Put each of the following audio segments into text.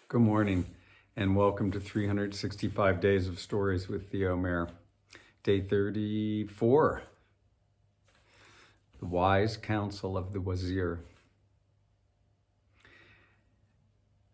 Good morning, and welcome to 365 Days of Stories with Theo Mayer. Day 34, The Wise Counsel of the Wazir.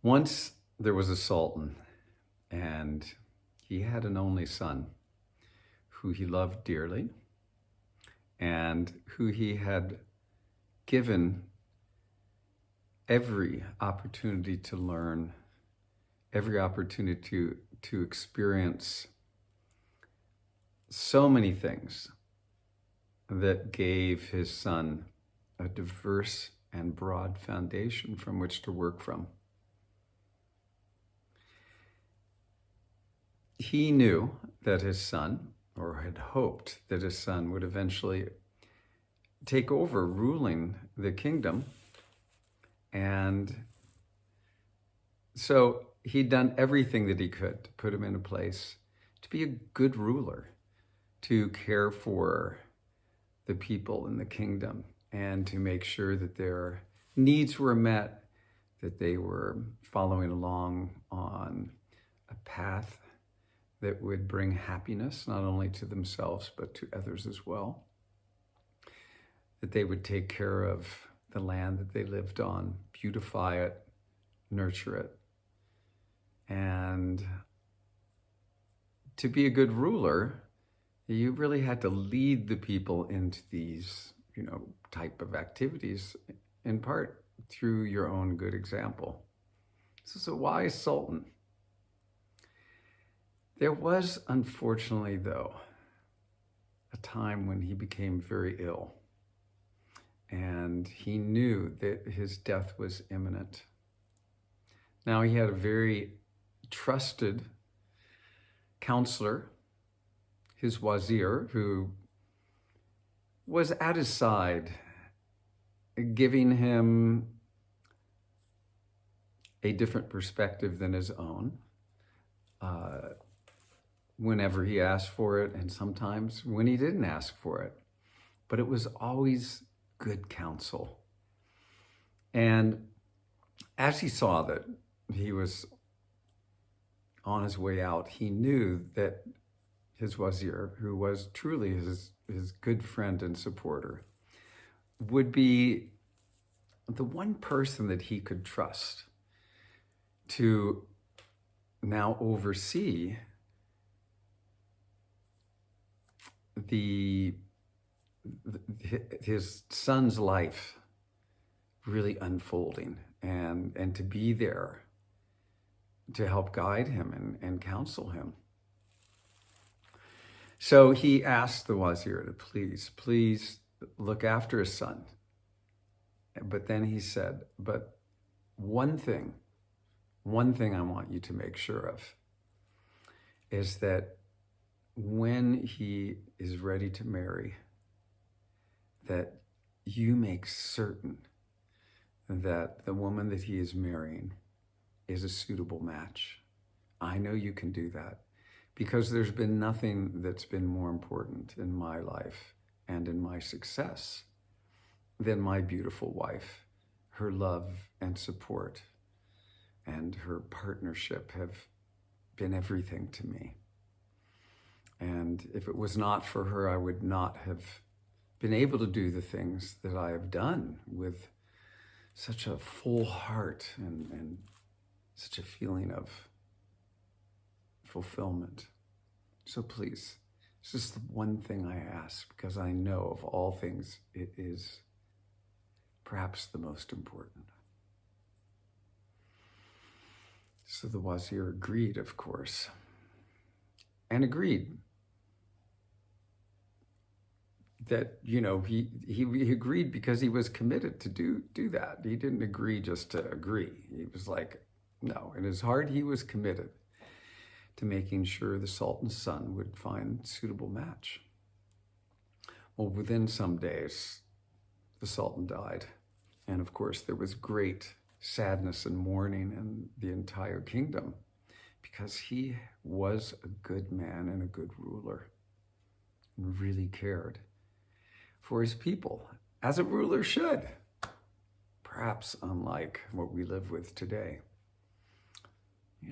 Once there was a sultan, and he had an only son who he loved dearly and who he had given every opportunity to learn, every opportunity to experience so many things that gave his son a diverse and broad foundation from which to work from. He knew that his son, or had hoped that his son, would eventually take over ruling the kingdom. And so he'd done everything that he could to put him in a place to be a good ruler, to care for the people in the kingdom, and to make sure that their needs were met, that they were following along on a path that would bring happiness, not only to themselves, but to others as well. That they would take care of the land that they lived on, beautify it, nurture it. And to be a good ruler, you really had to lead the people into these, type of activities, in part through your own good example. This is a wise sultan. There was, unfortunately, though, a time when he became very ill, and he knew that his death was imminent. Now, he had a very trusted counselor, his Wazir, who was at his side, giving him a different perspective than his own, whenever he asked for it, and sometimes when he didn't ask for it. But it was always good counsel. And as he saw that he was on his way out, he knew that his Wazir, who was truly his good friend and supporter, would be the one person that he could trust to now oversee his son's life really unfolding, and to be there to help guide him and counsel him. So he asked the Wazir to please look after his son. But then he said, but one thing I want you to make sure of is that when he is ready to marry, that you make certain that the woman that he is marrying is a suitable match. I know you can do that, because there's been nothing that's been more important in my life and in my success than my beautiful wife. Her love and support and her partnership have been everything to me. And if it was not for her, I would not have been able to do the things that I have done with such a full heart and such a feeling of fulfillment. So please, this is the one thing I ask, because I know of all things, it is perhaps the most important. So the Wazir agreed, of course, and agreed that, he agreed because he was committed to do that. He didn't agree just to agree. He was like, no, in his heart, he was committed to making sure the Sultan's son would find a suitable match. Well, within some days, the Sultan died. And of course, there was great sadness and mourning in the entire kingdom, because he was a good man and a good ruler, and really cared for his people, as a ruler should, perhaps unlike what we live with today.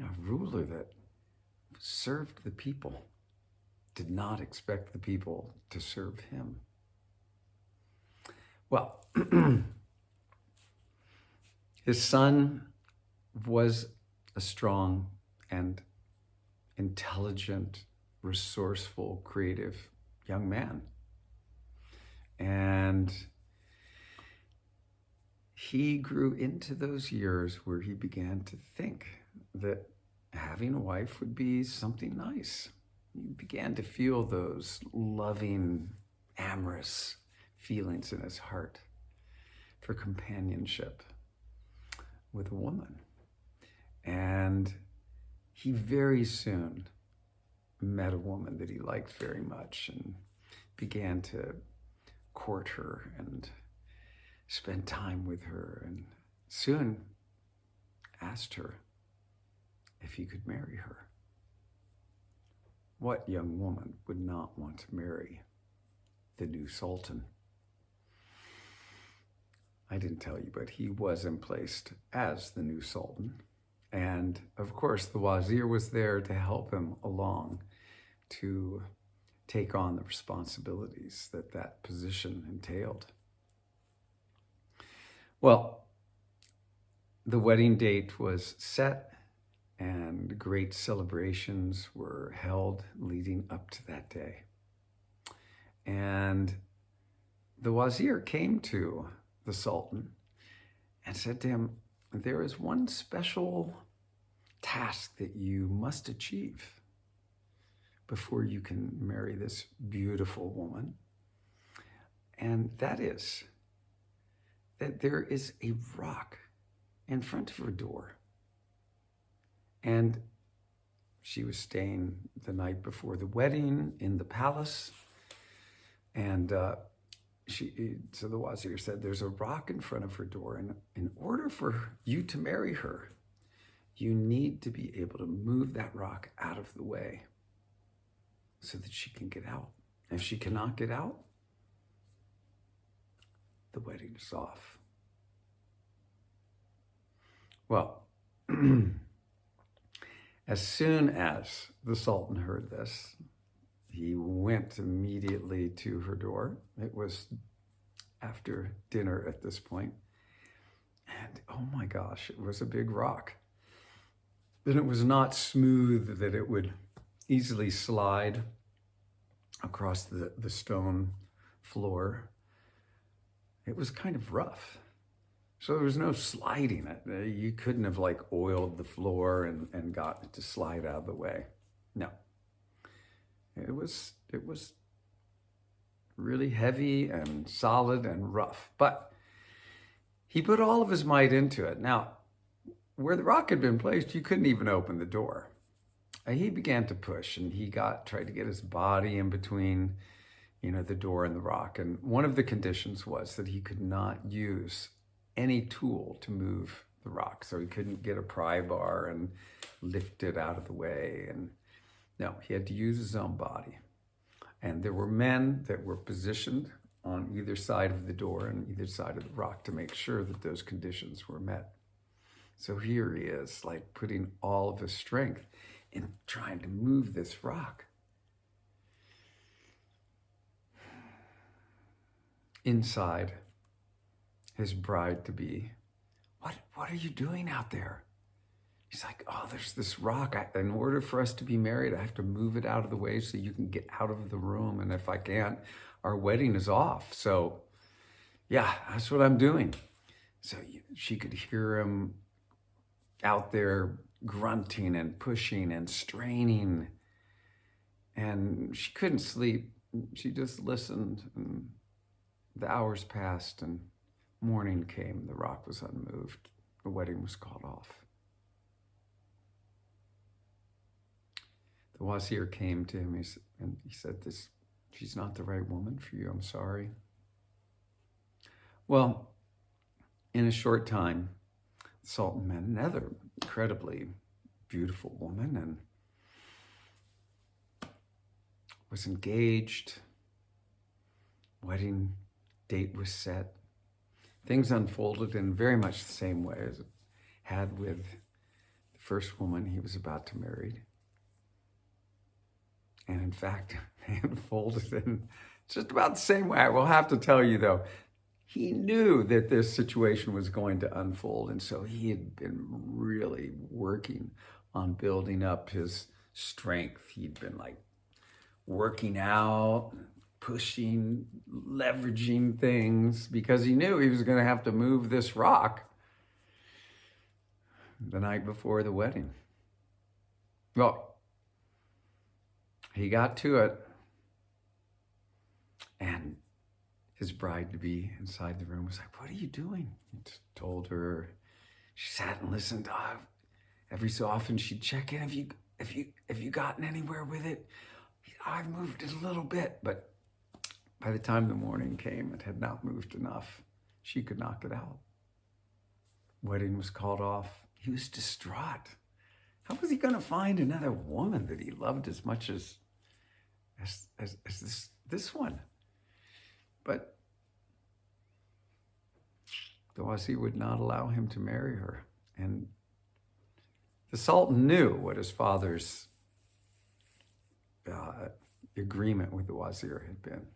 a ruler that served the people, did not expect the people to serve him. Well, his son was a strong and intelligent, resourceful, creative young man. And he grew into those years where he began to think that having a wife would be something nice. He began to feel those loving, amorous feelings in his heart for companionship with a woman. And he very soon met a woman that he liked very much and began to court her and spend time with her, and soon asked her if he could marry her. What young woman would not want to marry the new sultan? I didn't tell you, but he was emplaced as the new sultan. And of course, the Wazir was there to help him along to take on the responsibilities that that position entailed. Well, the wedding date was set and great celebrations were held leading up to that day. And the Wazir came to the Sultan and said to him, there is one special task that you must achieve before you can marry this beautiful woman. And that is that there is a rock in front of her door. And she was staying the night before the wedding in the palace. And so the Wazir said, there's a rock in front of her door. And in order for you to marry her, you need to be able to move that rock out of the way so that she can get out. If she cannot get out, the wedding is off. Well, as soon as the Sultan heard this, he went immediately to her door. It was after dinner at this point. And oh my gosh, it was a big rock. And it was not smooth that it would easily slide across the stone floor. It was kind of rough. So there was no sliding it. You couldn't have like oiled the floor and gotten it to slide out of the way. No. It was really heavy and solid and rough. But he put all of his might into it. Now, where the rock had been placed, you couldn't even open the door. He began to push, and he tried to get his body in between, the door and the rock. And one of the conditions was that he could not use any tool to move the rock. So he couldn't get a pry bar and lift it out of the way. And no, he had to use his own body. And there were men that were positioned on either side of the door and either side of the rock to make sure that those conditions were met. So here he is, like putting all of his strength in trying to move this rock. Inside, his bride-to-be, what are you doing out there? He's like, oh, there's this rock. In order for us to be married, I have to move it out of the way so you can get out of the room. And if I can't, our wedding is off. So yeah, that's what I'm doing. So she could hear him out there grunting and pushing and straining. And she couldn't sleep. She just listened, and the hours passed and morning came. The rock was unmoved. The wedding was called off. The Wazir came to him and he said, she's not the right woman for you. I'm sorry. Well, in a short time, the Sultan met another incredibly beautiful woman and was engaged. Wedding date was set. Things unfolded in very much the same way as it had with the first woman he was about to marry. And in fact, they unfolded in just about the same way. I will have to tell you, though, he knew that this situation was going to unfold. And so he had been really working on building up his strength. He'd been like working out, pushing, leveraging things, because he knew he was going to have to move this rock the night before the wedding. Well, he got to it, and his bride-to-be inside the room was like, "What are you doing?" He told her. She sat and listened. Every so often she'd check in. Have you gotten anywhere with it? I've moved it a little bit, but by the time the morning came, it had not moved enough. She could knock it out. Wedding was called off. He was distraught. How was he going to find another woman that he loved as much as this one? But the Wazir would not allow him to marry her. And the Sultan knew what his father's agreement with the Wazir had been.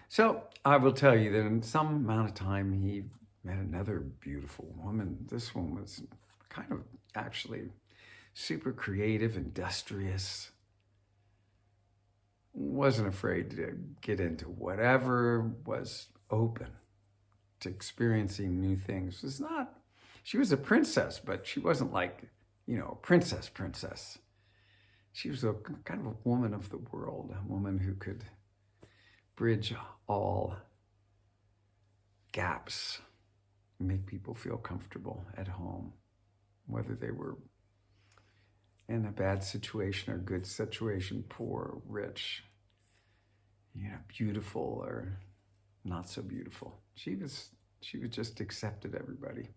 So I will tell you that in some amount of time, he met another beautiful woman. This one was kind of actually super creative, industrious, wasn't afraid to get into whatever, was open to experiencing new things. She was a princess, but she wasn't like, princess. She was a kind of a woman of the world, a woman who could bridge all gaps, make people feel comfortable at home, whether they were in a bad situation or good situation, poor, rich, beautiful or not so beautiful. She just accepted everybody.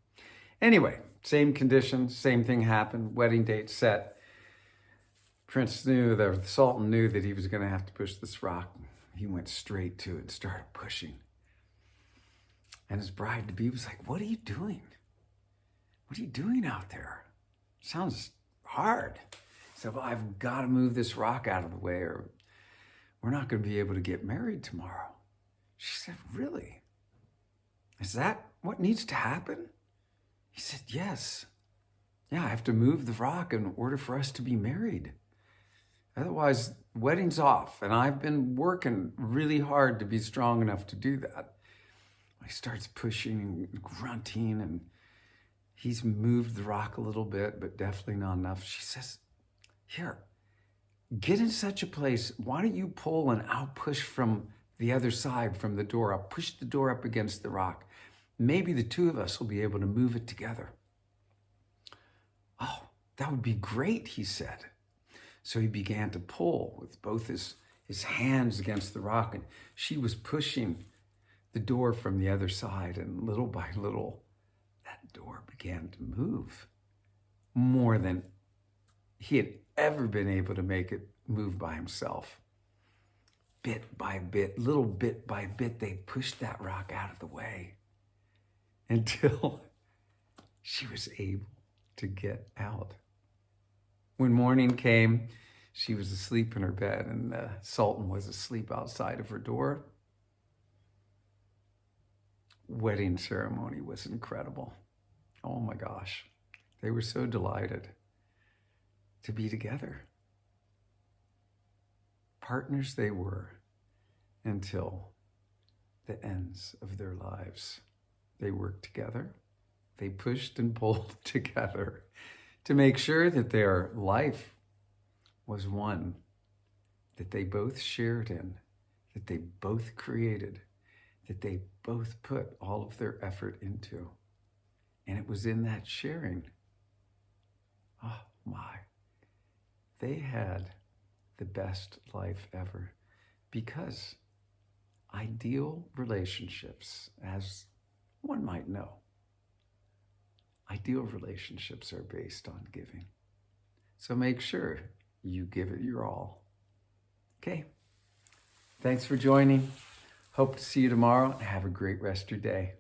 Anyway, same conditions, same thing happened. Wedding date set. The Sultan knew that he was going to have to push this rock. He went straight to it and started pushing. And his bride-to-be was like, "What are you doing? What are you doing out there? Sounds hard." He said, "Well, I've got to move this rock out of the way or we're not going to be able to get married tomorrow." She said, "Really? Is that what needs to happen?" He said, "Yes. Yeah, I have to move the rock in order for us to be married. Otherwise, wedding's off. And I've been working really hard to be strong enough to do that." He starts pushing and grunting, and he's moved the rock a little bit, but definitely not enough. She says, "Here, get in such a place. Why don't you pull and I'll push from the other side, from the door. I'll push the door up against the rock. Maybe the two of us will be able to move it together." "Oh, that would be great," he said. So he began to pull with both his hands against the rock, and she was pushing the door from the other side, and little by little, that door began to move more than he had ever been able to make it move by himself. Bit by bit by bit, they pushed that rock out of the way until she was able to get out. When morning came, she was asleep in her bed, and the Sultan was asleep outside of her door. Wedding ceremony was incredible. Oh my gosh. They were so delighted to be together. Partners they were until the ends of their lives. They worked together. They pushed and pulled together to make sure that their life was one that they both shared in, that they both created, that they both put all of their effort into. And it was in that sharing, oh my, they had the best life ever, because ideal relationships, as one might know, ideal relationships are based on giving. So make sure you give it your all. Okay. Thanks for joining. Hope to see you tomorrow, and have a great rest of your day.